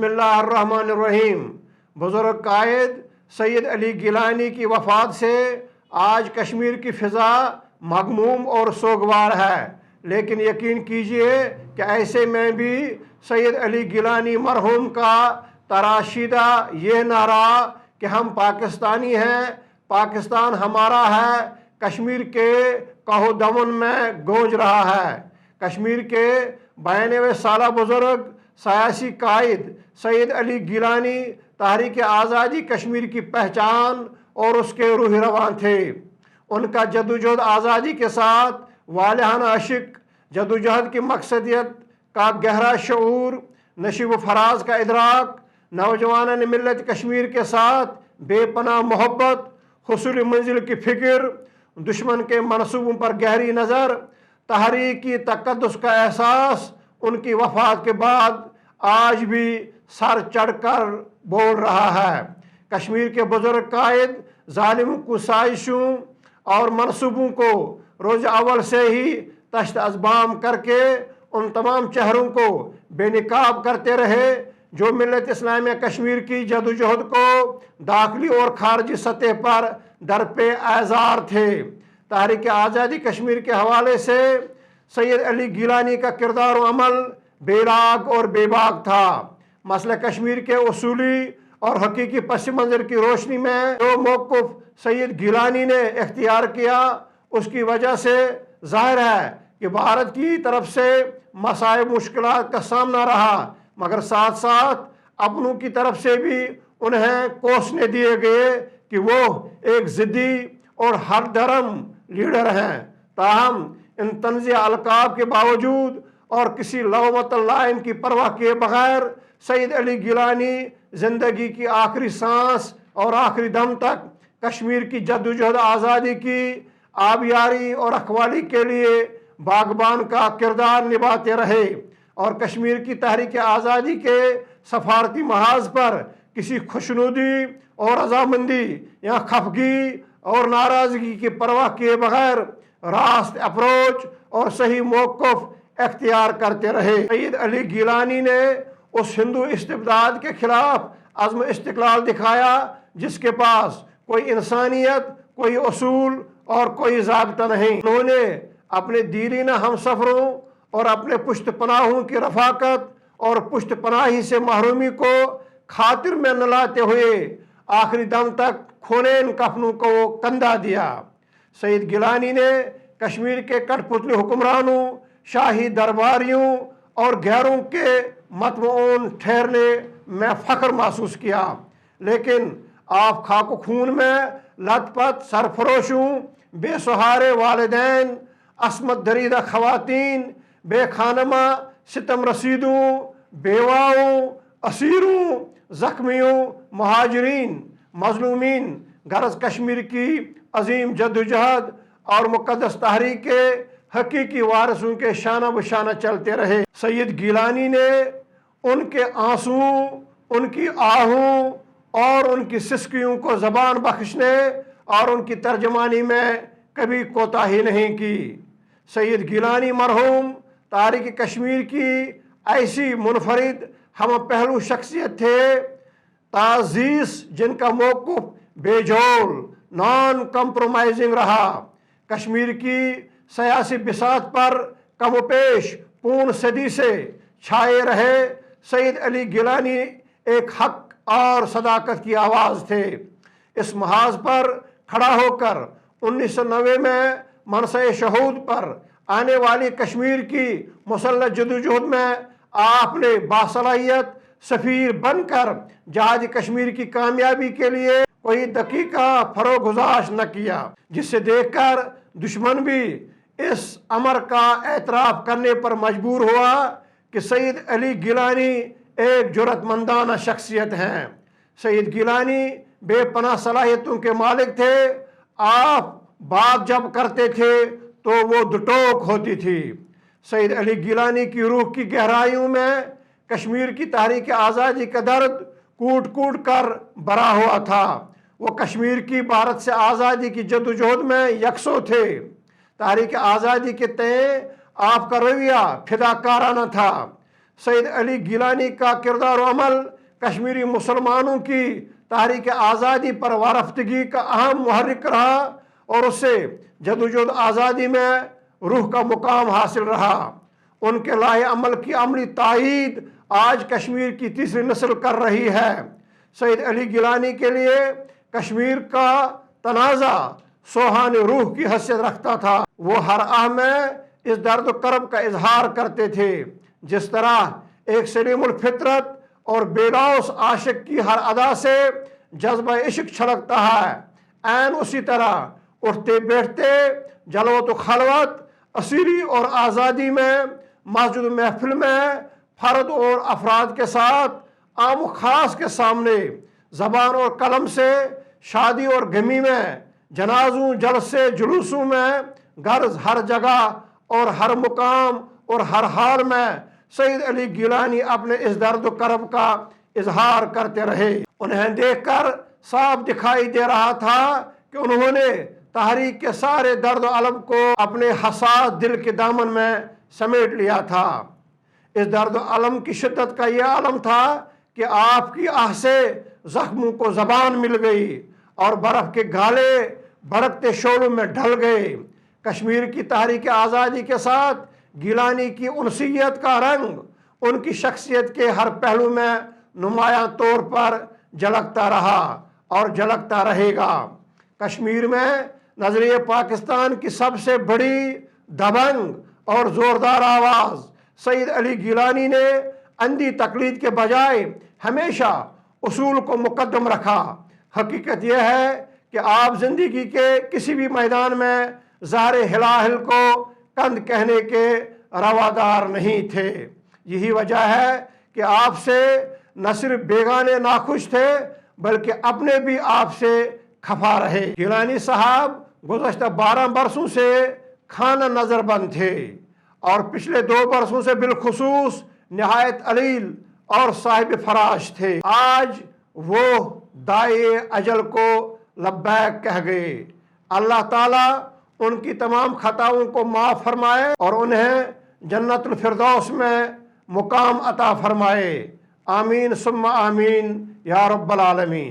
बिस्मिल्लाहिर्रहमानिर्रहीम। बुज़ुर्ग कायद सैयद अली गिलानी की वफ़ात से आज कश्मीर की फ़िज़ा मग़मूम और सोगवार है, लेकिन यकीन कीजिए कि ऐसे में भी सैयद अली गिलानी मरहूम का तराशीदा ये नारा कि हम पाकिस्तानी हैं, पाकिस्तान हमारा है, कश्मीर के कहो दमन में गूंज रहा है। कश्मीर के 92 साला बुज़ुर्ग सियासी कायद सैयद अली गिलानी तहरीक आज़ादी कश्मीर की पहचान और उसके रूह रवान थे। उनका जदोजहद आज़ादी के साथ वालिहाना अशिक, जदोजहद की मकसदियत का गहरा शऊर, नशीब फराज का इदराक, नौजवान मिल्लत कश्मीर के साथ बेपनाह मोहब्बत, हुसूल मंजिल की फ़िक्र, दुश्मन के मनसूबों पर गहरी नज़र, तहरीकी तक़द्दुस का एहसास उनकी वफ़ात के बाद आज भी सर चढ़कर बोल रहा है। कश्मीर के बुज़ुर्ग कायद ज़ालिमों की साजिशों और मनसूबों को रोज़ अव्वल से ही तश्त अज़बाम करके उन तमाम चेहरों को बेनिकाब करते रहे जो मिल्लत इस्लामिया कश्मीर की जदोजहद को दाखिली और खारजी सतह पर दरपे आज़ार थे। तहरीक आज़ादी कश्मीर के हवाले से सैयद अली गिलानी का किरदार व अमल बेराग और बेबाक था। मसला कश्मीर के उसूली और हकीकी पस मंज़र की रोशनी में जो मौक़िफ़ सैयद गिलानी ने इख्तियार किया, उसकी वजह से ज़ाहिर है कि भारत की तरफ से मसाइब मुश्किलात का सामना रहा, मगर साथ साथ अपनों की तरफ से भी उन्हें कोसने दिए गए कि वो एक ज़िद्दी और हर धर्म लीडर हैं। ताहम इन तंज़ अलकाब के बावजूद और किसी लौमतल लाइन की परवाह किए बगैर सैयद अली गिलानी ज़िंदगी की आखिरी सांस और आखिरी दम तक कश्मीर की जद्दोजहद आज़ादी की आबियारी और रखवाली के लिए बागबान का किरदार निभाते रहे और कश्मीर की तहरीक आज़ादी के सफारती महाज पर किसी खुशनुदी और रजामंदी या खफगी और नाराज़गी की परवाह किए बगैर रास्त अप्रोच और सही मौक़िफ़ इख्तियार करते रहे। सैयद अली गिलानी ने उस हिंदू इस्तिबदाद के खिलाफ अज़्म इस्तिक़लाल दिखाया जिसके पास कोई इंसानियत, कोई उसूल और कोई ज़ाब्ता नहीं। उन्होंने अपने दीरीना हमसफ़रों और अपने पुश्त पनाहों की रफ़ाकत और पुश्त पनाही से महरूमी को खातिर में न लाते हुए आखिरी दम तक खूनेन कफनों को कंधा दिया। सैयद गिलानी ने कश्मीर के कठपुतली हुक्मरानों, शाही दरबारियों और गैरों के मतमून ठहरने में फ़ख्र महसूस किया, लेकिन आप खाको खून में लथपथ सरफरोशों, बेसहारे वालिदैन, अस्मत दरीदा ख़वातीन, बेखानमा सितम रसीदों, बेवाओं, असीरों, ज़ख्मियों, महाजरीन, मज़लूमीन गरज कश्मीर की अजीम जद्दोजहद और मुक़द्दस तहरीक के हकीकी वारिसों के शाना बशाना चलते रहे। सैयद गिलानी ने उनके आंसुओं, उनकी आहों और उनकी सिसकियों को ज़बान बख्शने और उनकी तर्जमानी में कभी कोताही नहीं की। सैयद गिलानी मरहूम तारीख़ कश्मीर की ऐसी मुनफरिद हम पहलू शख्सियत थे, ताज़ीज़ जिनका मौक़िफ़ बेजोल, नॉन कंप्रोमाइजिंग रहा। कश्मीर की सियासी बिसात पर कमोपेश पूर्ण सदी से छाए रहे सैयद अली गिलानी एक हक और सदाकत की आवाज़ थे। इस महाज पर खड़ा होकर 1990 में मनसे शहूद पर आने वाली कश्मीर की मुसल्लह जदोजहद में आपने बासलाहियत सफ़ीर बनकर जहाज कश्मीर की कामयाबी के लिए कोई दकीका फरोगुजाश न किया, जिसे देखकर दुश्मन भी इस अमर का एतराफ़ करने पर मजबूर हुआ कि सैयद अली गिलानी एक जुर्रतमंदाना शख्सियत हैं। सैयद गिलानी बेपनाह सलाहियतों के मालिक थे। आप बात जब करते थे तो वो दुटोक होती थी। सैयद अली गिलानी की रूह की गहराइयों में कश्मीर की तहरीक आज़ादी का दर्द कूट कूट कर भरा हुआ था। वो कश्मीर की भारत से आज़ादी की जद्दोजहद में यकसों थे। तहरीक आज़ादी के तय आपका रवैया फिदाकाराना था। सैयद अली गिलानी का किरदार अमल کشمیری مسلمانوں کی تحریک آزادی پر وارفتگی کا اہم محرک رہا اور اسے جدوجہد آزادی میں روح کا مقام حاصل رہا۔ ان کے لائحہ عمل کی عملی تائید آج کشمیر کی تیسری نسل کر رہی ہے۔ سید علی گیلانی کے لیے کشمیر کا تنازع سوہان روح کی حیثیت رکھتا تھا۔ وہ ہر آہ میں اس درد و کرب کا اظہار کرتے تھے۔ جس طرح ایک سلیم الفطرت اور بے لوث عاشق کی ہر ادا سے جذبہ عشق چھلکتا ہے، عین اسی طرح اٹھتے بیٹھتے جلوت و خلوت، اسیری اور آزادی میں، مسجد و محفل میں، فرد اور افراد کے ساتھ، عام و خاص کے سامنے، زبان اور قلم سے، شادی اور غمی میں، جنازوں جلسے جلوسوں میں، غرض ہر جگہ اور ہر مقام اور ہر حال میں سید علی گیلانی اپنے اس درد و کرب کا اظہار کرتے رہے۔ انہیں دیکھ کر صاف دکھائی دے رہا تھا کہ انہوں نے تحریک کے سارے درد و الم کو اپنے حساس دل کے دامن میں سمیٹ لیا تھا۔ اس درد و الم کی شدت کا یہ عالم تھا کہ آپ کی آہ سے زخموں کو زبان مل گئی اور برف کے گالے بھڑکتے شعلوں میں ڈھل گئے۔ کشمیر کی تحریک آزادی کے ساتھ گیلانی کی انسیت کا رنگ ان کی شخصیت کے ہر پہلو میں نمایاں طور پر جھلکتا رہا اور جھلکتا رہے گا۔ کشمیر میں نظریہ پاکستان کی سب سے بڑی، دبنگ اور زوردار آواز سید علی گیلانی نے اندھی تقلید کے بجائے ہمیشہ اصول کو مقدم رکھا۔ حقیقت یہ ہے کہ آپ زندگی کے کسی بھی میدان میں زہر ہلاہل کو کند کہنے کے روادار نہیں تھے۔ یہی وجہ ہے کہ آپ سے نہ صرف بیگانے ناخوش تھے بلکہ اپنے بھی آپ سے خفا رہے۔ گیلانی صاحب گزشتہ 12 برسوں سے خانہ نظر بند تھے اور پچھلے 2 برسوں سے بالخصوص نہایت علیل اور صاحب فراش تھے۔ آج وہ داعی اجل کو لبیک کہہ گئے۔ اللہ تعالیٰ ان کی تمام خطاؤں کو معاف فرمائے اور انہیں جنت الفردوس میں مقام عطا فرمائے۔ آمین ثم آمین یا رب العالمین۔